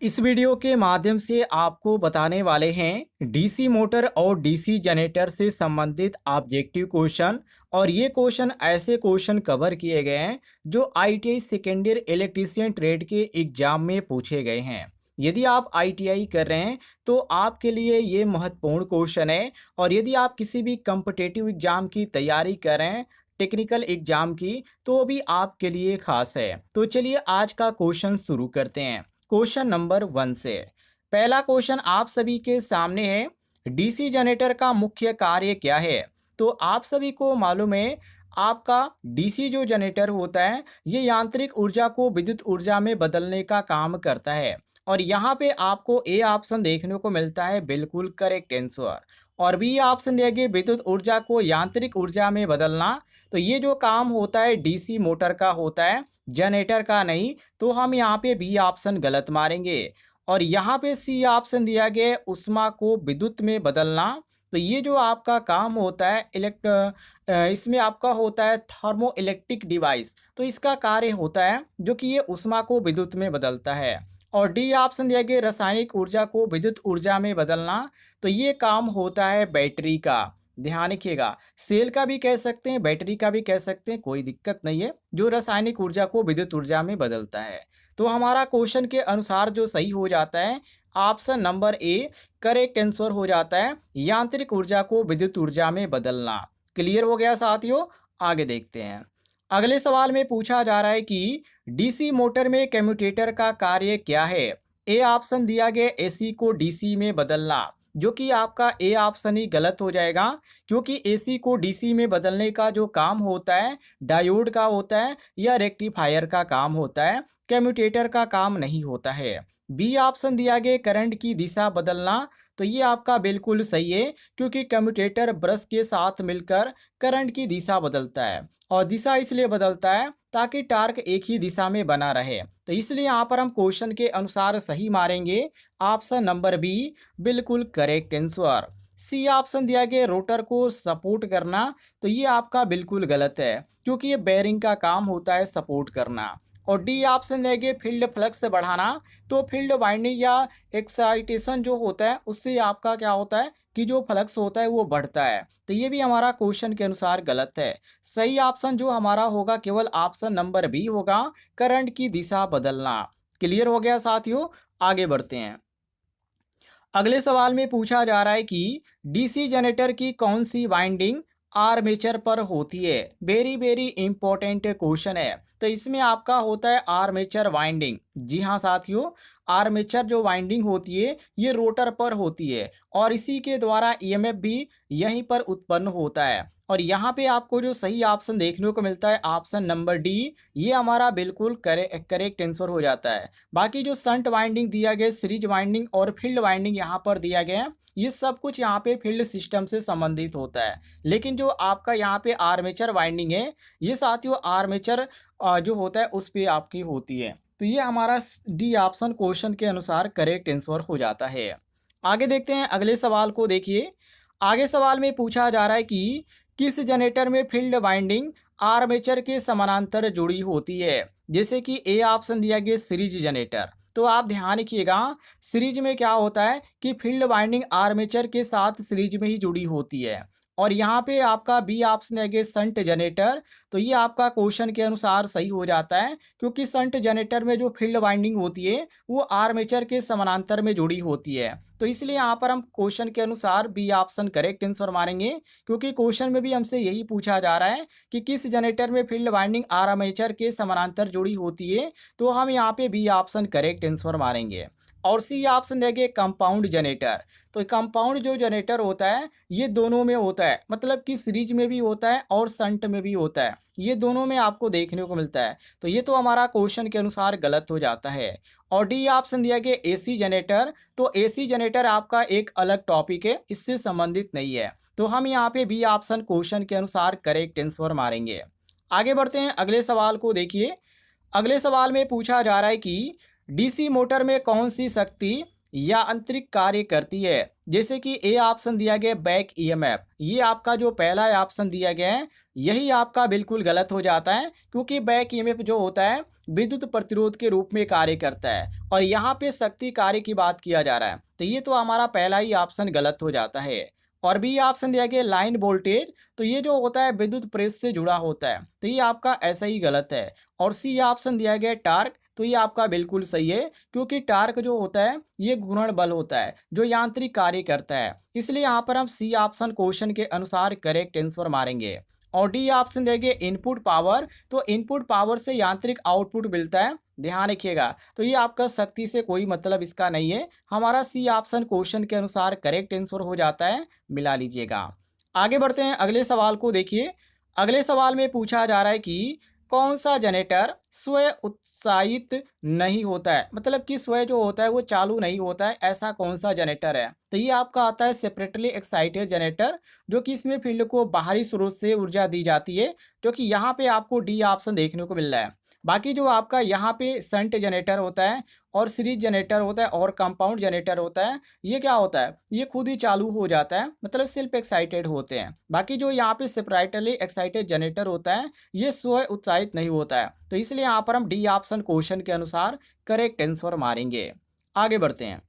इस वीडियो के माध्यम से आपको बताने वाले हैं डीसी मोटर और डीसी जनरेटर से संबंधित ऑब्जेक्टिव क्वेश्चन। और ये क्वेश्चन ऐसे क्वेश्चन कवर किए गए हैं जो ITI second year electrician trade के एग्जाम में पूछे गए हैं। यदि आप आईटीआई कर रहे हैं तो आपके लिए ये महत्वपूर्ण क्वेश्चन है। और यदि आप किसी भी कॉम्पिटिटिव एग्जाम की तैयारी कर रहे हैं, टेक्निकल एग्जाम की, तो भी आपके लिए खास है। तो चलिए आज का क्वेश्चन शुरू करते हैं क्वेश्चन नंबर 1 से। पहला क्वेश्चन आप सभी के सामने है, डीसी जनरेटर का मुख्य कार्य क्या है। तो आप सभी को मालूम है, आपका डीसी जो जनरेटर होता है ये यांत्रिक ऊर्जा को विद्युत ऊर्जा में बदलने का काम करता है। और यहाँ पे आपको ए ऑप्शन देखने को मिलता है, बिल्कुल करेक्ट आंसर। और बी ऑप्शन देंगे विद्युत ऊर्जा को यांत्रिक ऊर्जा में बदलना। तो ये जो काम होता है डीसी मोटर का होता है, जनरेटर का नहीं। तो हम यहाँ पे बी ऑप्शन गलत मारेंगे। और यहाँ पे सी ऑप्शन दिया गया है ऊष्मा को विद्युत में बदलना। तो ये जो आपका काम होता है इसमें आपका होता है थर्मो इलेक्ट्रिक डिवाइस। तो इसका कार्य होता है जो कि ये ऊष्मा को विद्युत में बदलता है। और डी ऑप्शन दिया गया रासायनिक ऊर्जा को विद्युत ऊर्जा में बदलना। तो ये काम होता है बैटरी का। ध्यान रखिएगा, सेल का भी कह सकते हैं, बैटरी का भी कह सकते हैं, कोई दिक्कत नहीं है, जो रासायनिक ऊर्जा को विद्युत ऊर्जा में बदलता है। तो हमारा क्वेश्चन के अनुसार जो सही हो जाता है option number A correct answer हो जाता है, यांत्रिक ऊर्जा को विद्युत ऊर्जा में बदलना। क्लियर हो गया साथियों, आगे देखते हैं। अगले सवाल में पूछा जा रहा है कि डीसी मोटर में कम्यूटेटर का कार्य क्या है। ए ऑप्शन दिया गया एसी को डीसी में बदलना, जो कि आपका ए ऑप्शन ही गलत हो जाएगा, क्योंकि एसी को डीसी में बदलने का जो काम होता है डायोड का होता है या रेक्टिफायर का काम होता है, कम्यूटेटर का काम नहीं होता है। बी ऑप्शन दिया गया करंट की दिशा बदलना। तो ये आपका बिल्कुल सही है, क्योंकि कम्यूटेटर ब्रश के साथ मिलकर करंट की दिशा बदलता है। और दिशा इसलिए बदलता है ताकि टार्क एक ही दिशा में बना रहे। तो इसलिए यहाँ पर हम क्वेश्चन के अनुसार सही मारेंगे, ऑप्शन नंबर बी बिल्कुल करेक्ट आंसर। सी ऑप्शन दिया गया रोटर को सपोर्ट करना। तो ये आपका बिल्कुल गलत है, क्योंकि ये बेरिंग का काम होता है सपोर्ट करना। और डी ऑप्शन दिया गया फील्ड फ्लक्स बढ़ाना। तो फील्ड वाइंडिंग या एक्साइटेशन जो होता है उससे आपका क्या होता है कि जो फ्लक्स होता है वो बढ़ता है। तो ये भी हमारा क्वेश्चन के अनुसार गलत है। सही ऑप्शन जो हमारा होगा केवल ऑप्शन नंबर बी होगा, करंट की दिशा बदलना। क्लियर हो गया साथियों, आगे बढ़ते हैं। अगले सवाल में पूछा जा रहा है कि डीसी जनरेटर की कौन सी वाइंडिंग आर्मेचर पर होती है। वेरी वेरी इंपॉर्टेंट क्वेश्चन है। तो इसमें आपका होता है आर्मेचर वाइंडिंग। जी हाँ साथियों, आर्मेचर जो वाइंडिंग होती है ये रोटर पर होती है, और इसी के द्वारा ईएमएफ भी यहीं पर उत्पन्न होता है। और यहाँ पे आपको जो सही ऑप्शन देखने को मिलता है ऑप्शन नंबर डी, ये हमारा बिल्कुल करेक्ट आंसर हो जाता है। बाकी जो संट वाइंडिंग दिया गया, सीरीज वाइंडिंग और फील्ड वाइंडिंग यहाँ पर दिया गया है, ये सब कुछ यहाँ पे फील्ड सिस्टम से संबंधित होता है। लेकिन जो आपका यहाँ पे आर्मेचर वाइंडिंग है, ये साथियों आर्मेचर जो होता है उस पे आपकी होती है। तो ये हमारा डी ऑप्शन क्वेश्चन के अनुसार करेक्ट आंसर हो जाता है। आगे देखते हैं अगले सवाल को। देखिए, आगे सवाल में पूछा जा रहा है कि किस जनरेटर में फील्ड वाइंडिंग आर्मेचर के समानांतर जुड़ी होती है। जैसे कि ए ऑप्शन दिया गया सीरीज जनरेटर। तो आप ध्यान रखिएगा, सीरीज में क्या होता है कि फील्ड वाइंडिंग आर्मेचर के साथ सीरीज में ही जुड़ी होती है। और यहाँ पे आपका बी ऑप्शन है संट जनरेटर। तो ये आपका क्वेश्चन के अनुसार सही हो जाता है, क्योंकि संट जनरेटर में जो फील्ड वाइंडिंग होती है वो आर्मेचर के समानांतर में जुड़ी होती है। तो इसलिए यहाँ पर हम क्वेश्चन के अनुसार बी ऑप्शन करेक्ट आंसर मारेंगे, क्योंकि क्वेश्चन में भी हमसे यही पूछा जा रहा है कि किस जनरेटर में फील्ड वाइंडिंग आर्मेचर के समानांतर जुड़ी होती है। तो हम यहाँ पे बी ऑप्शन करेक्ट आंसर मारेंगे। और सी ऑप्शन देंगे कंपाउंड जनरेटर। तो कंपाउंड जो जनरेटर होता है ये दोनों में होता है, मतलब कि सीरीज में भी होता है और संट में भी होता है, ये दोनों में आपको देखने को मिलता है। तो ये तो हमारा क्वेश्चन के अनुसार गलत हो जाता है। और डी ऑप्शन दिया गया एसी जनरेटर। तो एसी जनरेटर आपका एक अलग टॉपिक है, इससे संबंधित नहीं है। तो हम यहाँ पे बी ऑप्शन क्वेश्चन के अनुसार करेक्ट आंसर मारेंगे। आगे बढ़ते हैं अगले सवाल को। देखिए, अगले सवाल में पूछा जा रहा है कि डीसी मोटर में कौन सी शक्ति यांत्रिक कार्य करती है। जैसे कि ए ऑप्शन दिया गया बैक ईएमएफ, ये आपका जो पहला ऑप्शन दिया गया है यही आपका बिल्कुल गलत हो जाता है, क्योंकि बैक ईएमएफ जो होता है विद्युत प्रतिरोध के रूप में कार्य करता है और यहाँ पे शक्ति कार्य की बात किया जा रहा है, तो ये तो हमारा पहला ही ऑप्शन गलत हो जाता है। और बी ऑप्शन दिया गया लाइन वोल्टेज, तो ये जो होता है विद्युत प्रेस से जुड़ा होता है, तो ये आपका ऐसा ही गलत है। और सी ऑप्शन दिया गया टार्क, तो ये आपका बिल्कुल सही है, क्योंकि टार्क जो होता है ये घूर्णन बल होता है जो यांत्रिक कार्य करता है, इसलिए यहाँ पर हम सी ऑप्शन क्वेश्चन के अनुसार करेक्ट आंसर मारेंगे। और डी ऑप्शन देंगे इनपुट पावर, तो इनपुट पावर से यांत्रिक आउटपुट मिलता है, ध्यान रखिएगा, तो ये आपका शक्ति से कोई मतलब इसका नहीं है, हमारा सी ऑप्शन क्वेश्चन के अनुसार करेक्ट आंसर हो जाता है, मिला लीजिएगा। आगे बढ़ते हैं अगले सवाल को देखिए। अगले सवाल में पूछा जा रहा है कि कौन सा जनरेटर स्वयं उत्साहित नहीं होता है, मतलब कि स्वयं जो होता है वो चालू नहीं होता है, ऐसा कौन सा जनरेटर है। तो ये आपका आता है सेपरेटली एक्साइटेड जनरेटर, जो कि इसमें फील्ड को बाहरी स्रोत से ऊर्जा दी जाती है, जो कि यहाँ पे आपको डी ऑप्शन देखने को मिल रहा है। बाकी जो आपका यहाँ पे शंट जनरेटर होता है और सीरीज जनरेटर होता है और कंपाउंड जनरेटर होता है, ये क्या होता है, ये खुद ही चालू हो जाता है, मतलब सेल्फ एक्साइटेड होते हैं। बाकी जो यहाँ पे सेपरेटली एक्साइटेड जनरेटर होता है ये स्वयं उत्साहित नहीं होता है, तो इसलिए यहाँ पर हम डी ऑप्शन क्वेश्चन के अनुसार करेक्ट आंसर मारेंगे। आगे बढ़ते हैं।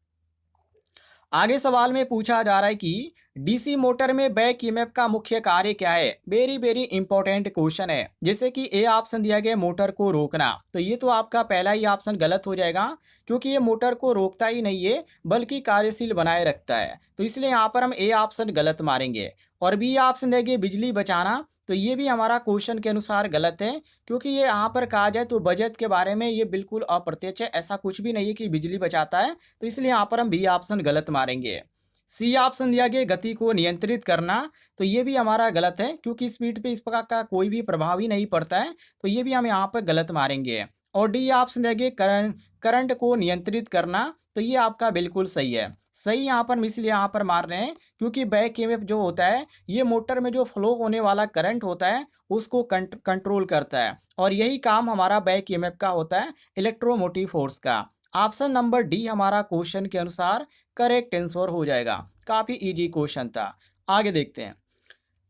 आगे सवाल में पूछा जा रहा है कि डीसी मोटर में बैक ईएमएफ का मुख्य कार्य क्या है। वेरी वेरी इंपॉर्टेंट क्वेश्चन है। जैसे कि ए ऑप्शन दिया गया मोटर को रोकना, तो ये तो आपका पहला ही ऑप्शन गलत हो जाएगा, क्योंकि ये मोटर को रोकता ही नहीं है बल्कि कार्यशील बनाए रखता है, तो इसलिए यहाँ पर हम ए ऑप्शन गलत मारेंगे। और बी ऑप्शन देंगे बिजली बचाना, तो ये भी हमारा क्वेश्चन के अनुसार गलत है, क्योंकि ये यहाँ पर कहा जाए तो बचत के बारे में ये बिल्कुल अप्रत्यक्ष है, ऐसा कुछ भी नहीं है कि बिजली बचाता है, तो इसलिए यहाँ पर हम बी ऑप्शन गलत मारेंगे। सी ऑप्शन दिया गया गति को नियंत्रित करना, तो ये भी हमारा गलत है, क्योंकि स्पीड पे इस प्रकार का कोई भी प्रभाव ही नहीं पड़ता है, तो ये भी हम यहाँ पर गलत मारेंगे। और डी ऑप्शन दिया गया करंट को नियंत्रित करना, तो ये आपका बिल्कुल सही है। सही यहाँ पर हम इसलिए यहाँ पर मार रहे हैं, क्योंकि बैक ईएमएफ जो होता है ये मोटर में जो फ्लो होने वाला करंट होता है उसको कंट्रोल करता है, और यही काम हमारा बैक ईएमएफ का होता है, इलेक्ट्रोमोटिव फोर्स का। ऑप्शन नंबर डी हमारा क्वेश्चन के अनुसार करेक्ट आंसर हो जाएगा। काफी इजी क्वेश्चन था। आगे देखते हैं।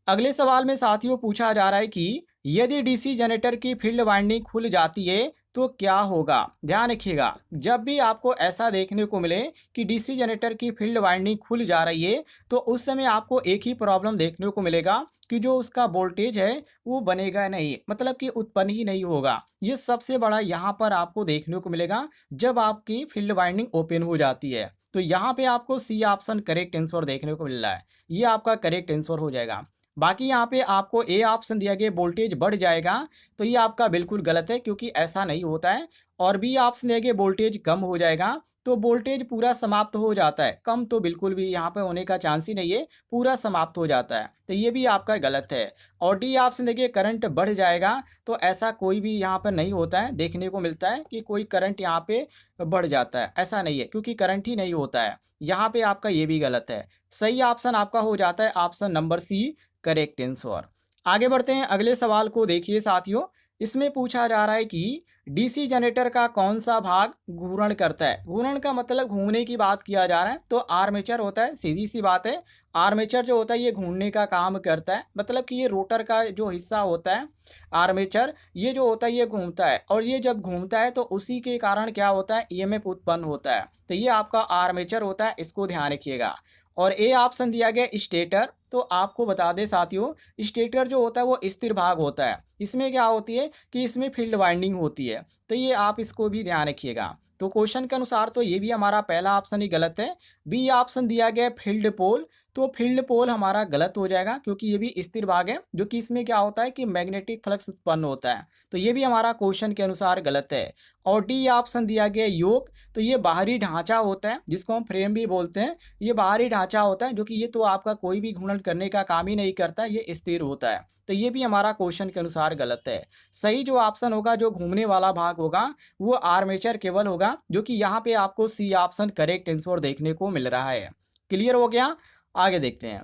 अगले सवाल में साथियों पूछा जा रहा है कि यदि डीसी जनरेटर की फील्ड वाइंडिंग खुल जाती है तो क्या होगा। ध्यान रखिएगा, जब भी आपको ऐसा देखने को मिले कि डीसी जनरेटर की फील्ड वाइंडिंग खुल जा रही है, तो उस समय आपको एक ही प्रॉब्लम देखने को मिलेगा कि जो उसका वोल्टेज है वो बनेगा नहीं, मतलब कि उत्पन्न ही नहीं होगा। ये सबसे बड़ा यहाँ पर आपको देखने को मिलेगा जब आपकी फील्ड वाइंडिंग ओपन हो जाती है, तो यहाँ पे आपको सी ऑप्शन करेक्ट आंसर देखने को मिल रहा है, ये आपका करेक्ट आंसर हो जाएगा। बाकी यहाँ पे आपको ए ऑप्शन दिया गया वोल्टेज बढ़ जाएगा, तो ये आपका बिल्कुल गलत है, क्योंकि ऐसा नहीं होता है। और बी ऑप्शन दिया गया वोल्टेज कम हो जाएगा, तो वोल्टेज पूरा समाप्त हो जाता है, कम तो बिल्कुल भी यहाँ पे होने का चांस ही नहीं है, पूरा समाप्त हो जाता है, तो ये भी आपका गलत है। और डी ऑप्शन देखिए करंट बढ़ जाएगा, तो ऐसा कोई भी यहाँ पर नहीं होता है, देखने को मिलता है कि कोई करंट यहाँ पे बढ़ जाता है, ऐसा नहीं है, क्योंकि करंट ही नहीं होता है। यहाँ पे आपका ये भी गलत है। सही ऑप्शन आपका हो जाता है option number C correct answer. आगे बढ़ते हैं अगले सवाल को देखिए साथियों। इसमें पूछा जा रहा है कि डीसी जनरेटर का कौन सा भाग घूर्णन करता है। घूर्णन का मतलब घूमने की बात किया जा रहा है, तो आर्मेचर होता है, सीधी सी बात है। आर्मेचर जो होता है ये घूमने का काम करता है, मतलब कि ये रोटर का जो हिस्सा होता है आर्मेचर, ये जो होता है ये घूमता है, और ये जब घूमता है तो उसी के कारण क्या होता है ईएमएफ उत्पन्न होता है, तो ये आपका आर्मेचर होता है, इसको ध्यान रखिएगा। और ए ऑप्शन दिया गया स्टेटर, तो आपको बता दें साथियों स्टेटर जो होता है वो स्थिर भाग होता है, इसमें क्या होती है कि इसमें फील्ड वाइंडिंग होती है, तो ये आप इसको भी ध्यान रखिएगा। तो क्वेश्चन के अनुसार तो ये भी हमारा पहला ऑप्शन ही गलत है। बी ऑप्शन दिया गया फील्ड पोल, तो फील्ड पोल हमारा गलत हो जाएगा, क्योंकि ये भी स्थिर भाग है, जो कि इसमें क्या होता है कि मैग्नेटिक फ्लक्स उत्पन्न होता है, तो ये भी हमारा क्वेश्चन के अनुसार गलत है। और डी ऑप्शन दिया गया योक, तो ये बाहरी ढांचा होता है जिसको हम फ्रेम भी बोलते हैं, ये बाहरी ढांचा होता है, जो कि ये तो आपका कोई भी घूर्णन करने का काम ही नहीं करता, ये स्थिर होता है, तो ये भी हमारा क्वेश्चन के अनुसार गलत है। सही जो ऑप्शन होगा जो घूमने वाला भाग होगा वो आर्मेचर केबल होगा, जो कि यहाँ पे आपको सी ऑप्शन करेक्ट आंसर देखने को मिल रहा है। क्लियर हो गया। आगे देखते हैं।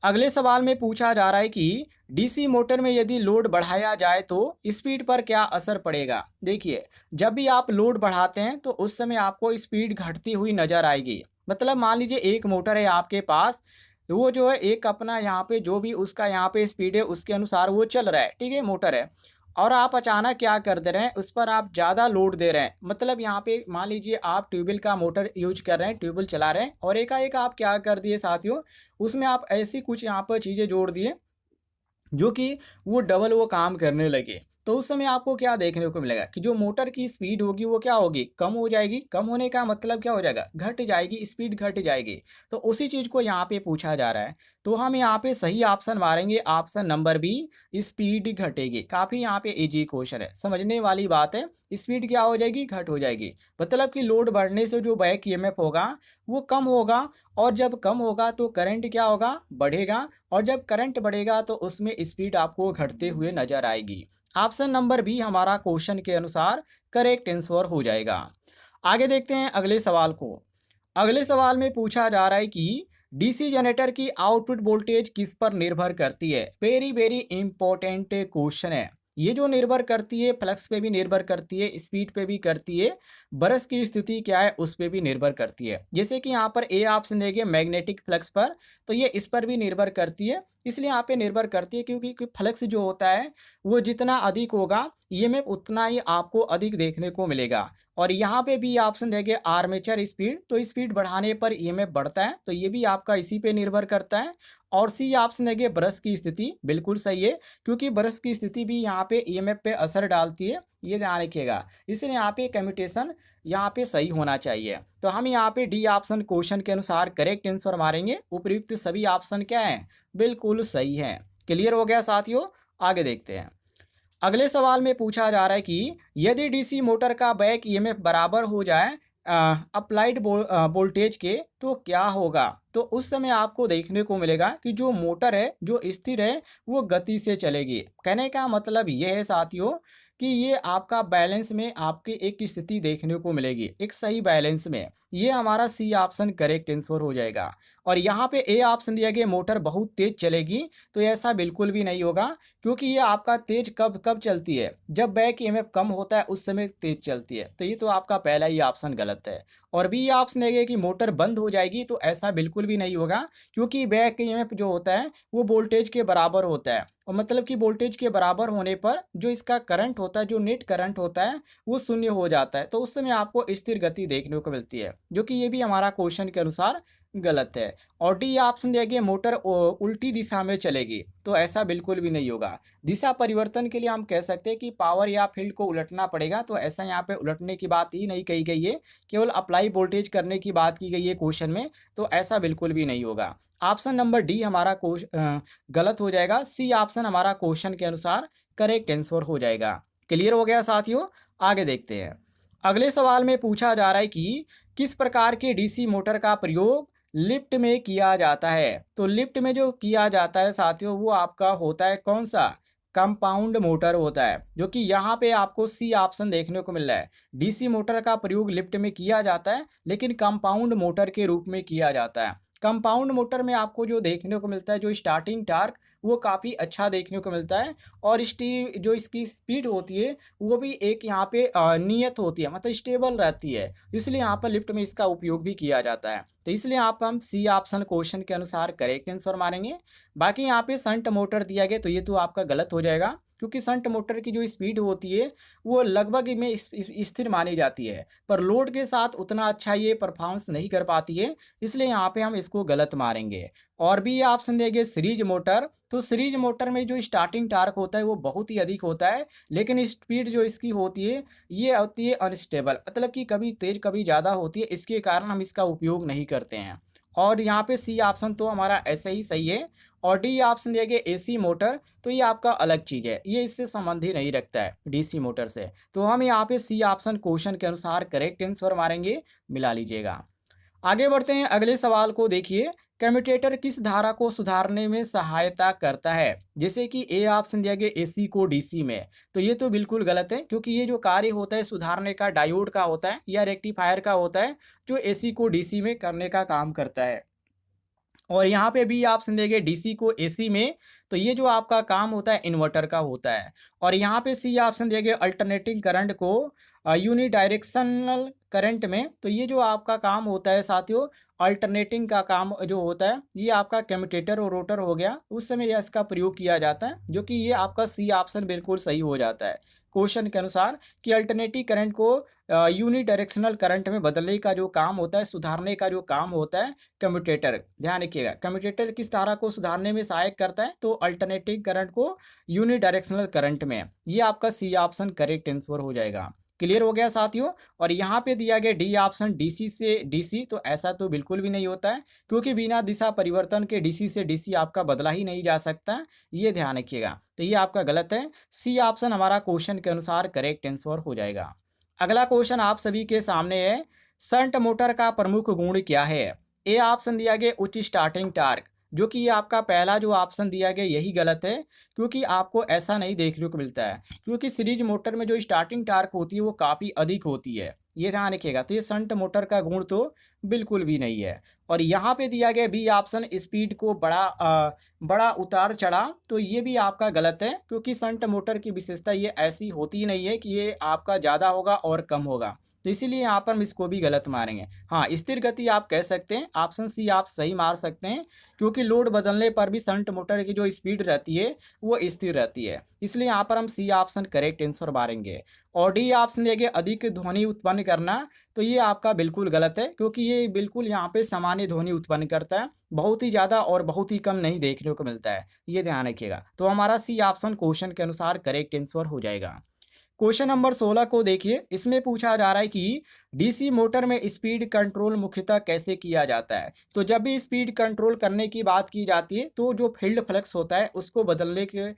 अगले सवाल में पूछा जा रहा है कि डीसी मोटर में यदि लोड बढ़ाया जाए तो स्पीड पर क्या असर पड़ेगा। देखिए, जब भी आप लोड बढ़ाते हैं तो उस समय आपको स्पीड घटती हुई नजर आएगी, मतलब मान लीजिए एक मोटर है आपके पास, तो वो जो है एक अपना यहाँ पे जो भी उसका यहाँ पे स्पीड है उसके अनुसार वो चल रहा है, ठीक है, मोटर है। और आप अचानक क्या कर दे रहे हैं, उस पर आप ज़्यादा लोड दे रहे हैं, मतलब यहाँ पे मान लीजिए आप ट्यूबवेल का मोटर यूज कर रहे हैं, ट्यूबवेल चला रहे हैं, और एकाएक आप क्या कर दिए साथियों, उसमें आप ऐसी कुछ यहाँ पर चीज़ें जोड़ दिए जो कि वो डबल वो काम करने लगे। तो उस समय आपको क्या देखने को मिलेगा कि जो मोटर की स्पीड होगी वो क्या होगी, कम हो जाएगी। कम होने का मतलब क्या हो जाएगा, घट जाएगी, स्पीड घट जाएगी। तो उसी चीज़ को यहाँ पे पूछा जा रहा है। तो हम यहाँ पे सही ऑप्शन मारेंगे, ऑप्शन नंबर बी, स्पीड घटेगी। काफ़ी यहाँ पे इजी क्वेश्चन है, समझने वाली बात है। स्पीड क्या हो जाएगी, घट हो जाएगी, मतलब कि लोड बढ़ने से जो बैक ईएमएफ होगा वो कम होगा, और जब कम होगा तो करंट क्या होगा, बढ़ेगा, और जब करंट बढ़ेगा तो उसमें स्पीड आपको घटते हुए नजर आएगी। ऑप्शन नंबर बी हमारा क्वेश्चन के अनुसार करेक्ट आंसर हो जाएगा। आगे देखते हैं अगले सवाल को। अगले सवाल में पूछा जा रहा है कि डीसी जनरेटर की आउटपुट वोल्टेज किस पर निर्भर करती है। वेरी वेरी इंपॉर्टेंट क्वेश्चन है। ये जो निर्भर करती है, फ्लक्स पे भी निर्भर करती है, स्पीड पे भी करती है, ब्रश की स्थिति क्या है उस पे भी निर्भर करती है। जैसे कि यहाँ पर ए ऑप्शन देंगे मैग्नेटिक फ्लक्स पर, तो ये इस पर भी निर्भर करती है। इसलिए यहाँ पे निर्भर करती है क्योंकि फ्लक्स जो होता है वो जितना अधिक होगा ईएमएफ उतना ही आपको अधिक देखने को मिलेगा। और यहाँ पे भी ऑप्शन देंगे आर्मेचर स्पीड, तो स्पीड बढ़ाने पर ईएमएफ बढ़ता है, तो ये भी आपका इसी पे निर्भर करता है। और सी ऑप्शन देंगे ब्रश की स्थिति, बिल्कुल सही है, क्योंकि ब्रश की स्थिति भी यहाँ पे ईएमएफ पे असर डालती है, ये ध्यान रखिएगा। इसलिए यहाँ पे कम्यूटेशन यहाँ पे सही होना चाहिए। तो हम यहाँ पे डी ऑप्शन क्वेश्चन के अनुसार करेक्ट आंसर मारेंगे। उपयुक्त सभी ऑप्शन क्या है, बिल्कुल सही है। क्लियर हो गया साथियों, आगे देखते हैं। अगले सवाल में पूछा जा रहा है कि यदि डीसी मोटर का बैक ईएमएफ बराबर हो जाए अप्लाइड वोल्टेज के तो क्या होगा। तो उस समय आपको देखने को मिलेगा कि जो मोटर है जो स्थिर है वो गति से चलेगी। कहने का मतलब ये है साथियों कि ये आपका बैलेंस में आपके एक स्थिति देखने को मिलेगी, एक सही बैलेंस में। ये हमारा सी ऑप्शन करेक्ट आंसर हो जाएगा। और यहाँ पे ए ऑप्शन दिया गया मोटर बहुत तेज चलेगी, तो ऐसा बिल्कुल भी नहीं होगा, क्योंकि ये आपका तेज कब कब चलती है, जब बैक ईएमएफ कम होता है उस समय तेज चलती है। तो ये तो आपका पहला ही ऑप्शन गलत है। और बी ऑप्शन देंगे कि मोटर बंद हो जाएगी, तो ऐसा बिल्कुल भी नहीं होगा, क्योंकि बैक ईएमएफ जो होता है वो वोल्टेज के बराबर होता है। और मतलब कि वोल्टेज के बराबर होने पर जो इसका करंट होता है, जो नेट करंट होता है वो शून्य हो जाता है, तो उस समय आपको स्थिर गति देखने को मिलती है, जो कि ये भी हमारा क्वेश्चन के अनुसार गलत है। और डी ऑप्शन दिया गया मोटर उल्टी दिशा में चलेगी, तो ऐसा बिल्कुल भी नहीं होगा। दिशा परिवर्तन के लिए हम कह सकते हैं कि पावर या फील्ड को उलटना पड़ेगा, तो ऐसा यहाँ पे उलटने की बात ही नहीं कही गई है, केवल अप्लाई वोल्टेज करने की बात की गई है क्वेश्चन में, तो ऐसा बिल्कुल भी नहीं होगा। ऑप्शन नंबर डी हमारा गलत हो जाएगा। सी ऑप्शन हमारा क्वेश्चन के अनुसार करेक्ट आंसर हो जाएगा। क्लियर हो गया साथियों, आगे देखते हैं। अगले सवाल में पूछा जा रहा है कि किस प्रकार के डीसी मोटर का प्रयोग लिफ्ट में किया जाता है। तो लिफ्ट में जो किया जाता है साथियों वो आपका होता है कौन सा, कंपाउंड मोटर होता है, जो कि यहाँ पे आपको सी ऑप्शन देखने को मिल रहा है। डीसी मोटर का प्रयोग लिफ्ट में किया जाता है, लेकिन कंपाउंड मोटर के रूप में किया जाता है। कंपाउंड मोटर में आपको जो देखने को मिलता है, जो स्टार्टिंग टार्क वो काफ़ी अच्छा देखने को मिलता है, और जो इसकी स्पीड होती है वो भी एक यहाँ पे नियत होती है, मतलब स्टेबल रहती है, इसलिए यहाँ पर लिफ्ट में इसका उपयोग भी किया जाता है। तो इसलिए यहाँ पर हम सी ऑप्शन क्वेश्चन के अनुसार करेक्ट आंसर मारेंगे। बाकी यहाँ पे संट मोटर दिया गया, तो ये तो आपका गलत हो जाएगा, क्योंकि संट मोटर की जो स्पीड होती है वो लगभग में स्थिर मानी जाती है, पर लोड के साथ उतना अच्छा ये परफॉर्मेंस नहीं कर पाती है, इसलिए यहाँ पे हम इसको गलत मारेंगे। और भी ऑप्शन देंगे सीरीज मोटर, तो सीरीज मोटर में जो स्टार्टिंग टार्क होता है वो बहुत ही अधिक होता है, लेकिन स्पीड जो इसकी होती है ये होती है अनस्टेबल, मतलब कि कभी तेज कभी ज़्यादा होती है, इसके कारण हम इसका उपयोग नहीं करते हैं। और यहाँ पे सी ऑप्शन तो हमारा ऐसे ही सही है। और डी ऑप्शन दिया गया एसी मोटर, तो ये आपका अलग चीज़ है, ये इससे संबंध ही नहीं रखता है डीसी मोटर से। तो हम यहाँ पे सी ऑप्शन क्वेश्चन के अनुसार करेक्ट आंसर मारेंगे, मिला लीजिएगा। आगे बढ़ते हैं अगले सवाल को। देखिए, कम्यूटेटर किस धारा को सुधारने में सहायता करता है। जैसे कि ए ऑप्शन दिया गया एसी को डीसी में, तो ये तो बिल्कुल गलत है, क्योंकि ये जो कार्य होता है सुधारने का डायोड का होता है या रेक्टिफायर का होता है, जो एसी को डीसी में करने का काम करता है। और यहाँ पे भी ऑप्शन देंगे डीसी को एसी में, तो ये जो आपका काम होता है इन्वर्टर का होता है। और यहाँ पे सी ऑप्शन देंगे अल्टरनेटिंग करंट को यूनिडायरेक्शनल करंट में, तो ये जो आपका काम होता है साथियों अल्टरनेटिंग का काम जो होता है, ये आपका कम्यूटेटर और रोटर हो गया, उस समय यह इसका प्रयोग किया जाता है, जो कि ये आपका सी ऑप्शन बिल्कुल सही हो जाता है क्वेश्चन के अनुसार कि अल्टरनेटिव करंट को यूनिडायरेक्शनल करंट में बदलने का जो काम होता है, सुधारने का जो काम होता है कम्यूटेटर। ध्यान रखिएगा, कम्यूटेटर किस धारा को सुधारने में सहायक करता है, तो अल्टरनेटिव करंट को यूनिडायरेक्शनल करंट में। ये आपका सी ऑप्शन करेक्ट आंसर हो जाएगा। क्लियर हो गया साथियों। और यहाँ पे दिया गया डी ऑप्शन डीसी से डीसी, तो ऐसा तो बिल्कुल भी नहीं होता है, क्योंकि बिना दिशा परिवर्तन के डीसी से डीसी आपका बदला ही नहीं जा सकता, ये ध्यान रखिएगा। तो ये आपका गलत है, सी ऑप्शन हमारा क्वेश्चन के अनुसार करेक्ट आंसर हो जाएगा। अगला क्वेश्चन आप सभी के सामने है, शंट मोटर का प्रमुख गुण क्या है। ए ऑप्शन दिया गया उच्च स्टार्टिंग टार्क, जो कि ये आपका पहला जो ऑप्शन दिया गया यही गलत है, क्योंकि आपको ऐसा नहीं देखने को मिलता है, क्योंकि सीरीज मोटर में जो स्टार्टिंग टार्क होती है वो काफ़ी अधिक होती है, ये ध्यान रखिएगा। तो ये शंट मोटर का गुण तो बिल्कुल भी नहीं है। और यहाँ पे दिया गया बी ऑप्शन स्पीड को बड़ा उतार चढ़ाव, तो ये भी आपका गलत है, क्योंकि शंट मोटर की विशेषता ये ऐसी होती ही नहीं है कि ये आपका ज़्यादा होगा और कम होगा, तो इसीलिए यहाँ पर हम इसको भी गलत मारेंगे। हाँ, स्थिर गति आप कह सकते हैं, ऑप्शन सी आप सही मार सकते हैं, क्योंकि लोड बदलने पर भी शंट मोटर की जो स्पीड रहती है वो स्थिर रहती है, इसलिए यहाँ पर हम सी ऑप्शन करेक्ट आंसर मारेंगे। और डी ऑप्शन देंगे अधिक ध्वनि उत्पन्न करना, तो ये आपका बिल्कुल गलत है, क्योंकि ये बिल्कुल यहाँ पे सामान्य ध्वनि उत्पन्न करता है, बहुत ही ज़्यादा और बहुत ही कम नहीं देखने को मिलता है, ये ध्यान रखिएगा। तो हमारा सी ऑप्शन क्वेश्चन के अनुसार करेक्ट आंसर हो जाएगा। क्वेश्चन नंबर 16 को देखिए, इसमें पूछा जा रहा है कि डीसी मोटर में स्पीड कंट्रोल मुख्यतः कैसे किया जाता है। तो जब भी स्पीड कंट्रोल करने की बात की जाती है, तो जो फील्ड फ्लक्स होता है उसको बदलने के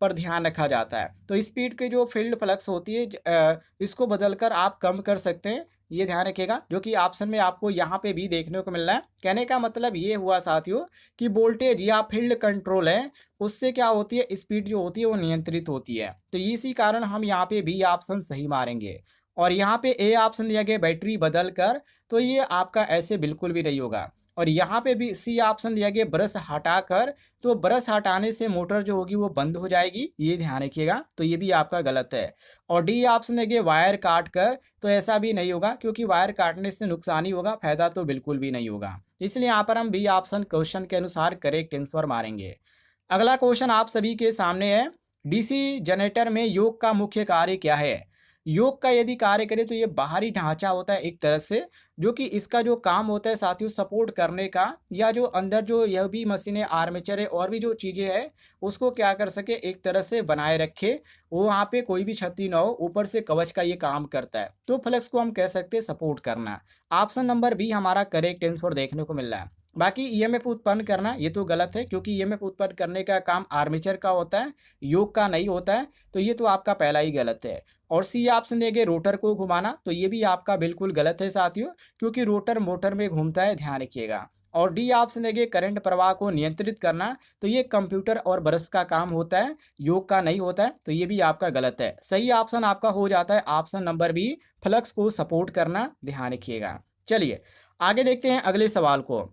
पर ध्यान रखा जाता है। तो स्पीड के जो फील्ड फ्लक्स होती है इसको बदलकर आप कम कर सकते हैं, ये ध्यान रखिएगा, जो कि ऑप्शन में आपको यहाँ पे भी देखने को मिल रहा है। कहने का मतलब ये हुआ साथियों कि वोल्टेज या फील्ड कंट्रोल है, उससे क्या होती है, स्पीड जो होती है वो नियंत्रित होती है। तो इसी कारण हम यहाँ पे बी ऑप्शन सही मारेंगे। और यहाँ पे ए ऑप्शन दिया गया बैटरी बदल कर, तो ये आपका ऐसे बिल्कुल भी नहीं होगा। और यहाँ पे भी सी ऑप्शन दिया गया ब्रश हटाकर, तो ब्रश हटाने से मोटर जो होगी वो बंद हो जाएगी, ये ध्यान रखिएगा, तो ये भी आपका गलत है। और डी ऑप्शन दिया गया वायर काट कर, तो ऐसा भी नहीं होगा, क्योंकि वायर काटने से नुकसान ही होगा, फायदा तो बिल्कुल भी नहीं होगा। इसलिए यहाँ पर हम बी ऑप्शन क्वेश्चन के अनुसार करेक्ट आंसर मारेंगे। अगला क्वेश्चन आप सभी के सामने है, डीसी जनरेटर में योग का मुख्य कार्य क्या है। योग का यदि कार्य करें तो ये बाहरी ढांचा होता है एक तरह से, जो कि इसका जो काम होता है साथियों सपोर्ट करने का, या जो अंदर जो यह भी मशीनें आर्मेचर है और भी जो चीज़ें हैं उसको क्या कर सके एक तरह से बनाए रखे, वो वहाँ पे कोई भी क्षति ना हो, ऊपर से कवच का ये काम करता है, तो फ्लक्स को हम कह सकते हैं सपोर्ट करना। ऑप्शन नंबर बी हमारा करेक्ट आंसर देखने को मिल रहा है। बाकी ईएमएफ उत्पन्न करना ये तो गलत है, क्योंकि ईएमएफ उत्पन्न करने का काम आर्मेचर का होता है, योग का नहीं होता है, तो ये तो आपका पहला ही गलत है। और सी ऑप्शन देंगे रोटर को घुमाना, तो ये भी आपका बिल्कुल गलत है साथियों, क्योंकि रोटर मोटर में घूमता है, ध्यान रखिएगा। और डी ऑप्शन देंगे करंट प्रवाह को नियंत्रित करना, तो ये कंप्यूटर और ब्रश का काम होता है, योग का नहीं होता है, तो ये भी आपका गलत है। सही ऑप्शन आपका हो जाता है ऑप्शन नंबर बी फ्लक्स को सपोर्ट करना, ध्यान रखिएगा। चलिए आगे देखते हैं अगले सवाल को।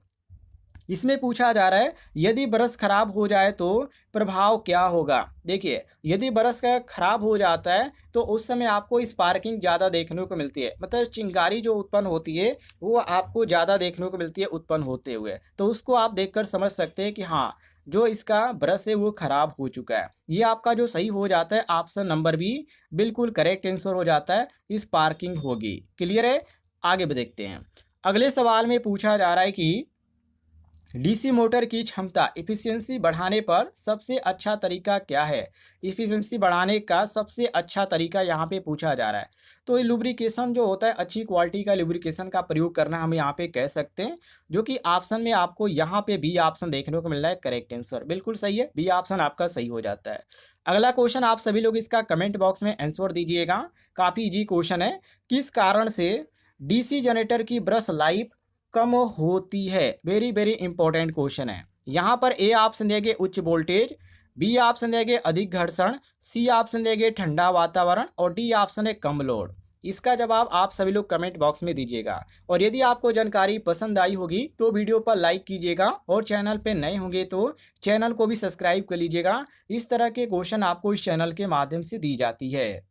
इसमें पूछा जा रहा है यदि ब्रश खराब हो जाए तो प्रभाव क्या होगा। देखिए यदि ब्रश का खराब हो जाता है तो उस समय आपको स्पार्किंग ज़्यादा देखने को मिलती है, मतलब चिंगारी जो उत्पन्न होती है वो आपको ज़्यादा देखने को मिलती है उत्पन्न होते हुए, तो उसको आप देखकर समझ सकते हैं कि हाँ जो इसका ब्रश है वो खराब हो चुका है। ये आपका जो सही हो जाता है ऑप्शन नंबर बी बिल्कुल करेक्ट आंसर हो जाता है, स्पार्किंग होगी। क्लियर है, आगे देखते हैं। अगले सवाल में पूछा जा रहा है कि डीसी मोटर की क्षमता इफिशियंसी बढ़ाने पर सबसे अच्छा तरीका क्या है। इफिशियंसी बढ़ाने का सबसे अच्छा तरीका यहाँ पे पूछा जा रहा है, तो ये लुब्रिकेशन जो होता है अच्छी क्वालिटी का लुब्रिकेशन का प्रयोग करना हम यहाँ पे कह सकते हैं, जो कि ऑप्शन में आपको यहाँ पे बी ऑप्शन देखने को मिल रहा है करेक्ट आंसर, बिल्कुल सही है, बी ऑप्शन आपका सही हो जाता है। अगला क्वेश्चन आप सभी लोग इसका कमेंट बॉक्स में आंसर दीजिएगा, काफ़ी इजी क्वेश्चन है। किस कारण से डीसी जनरेटर की ब्रश लाइफ कम होती है। वेरी वेरी इंपॉर्टेंट क्वेश्चन है। यहाँ पर ए ऑप्शन देंगे उच्च वोल्टेज, बी ऑप्शन देंगे अधिक घर्षण, सी ऑप्शन देंगे ठंडा वातावरण और डी ऑप्शन है कम लोड। इसका जवाब आप सभी लोग कमेंट बॉक्स में दीजिएगा। और यदि आपको जानकारी पसंद आई होगी तो वीडियो पर लाइक कीजिएगा और चैनल पे नए होंगे तो चैनल को भी सब्सक्राइब कर लीजिएगा। इस तरह के क्वेश्चन आपको इस चैनल के माध्यम से दी जाती है।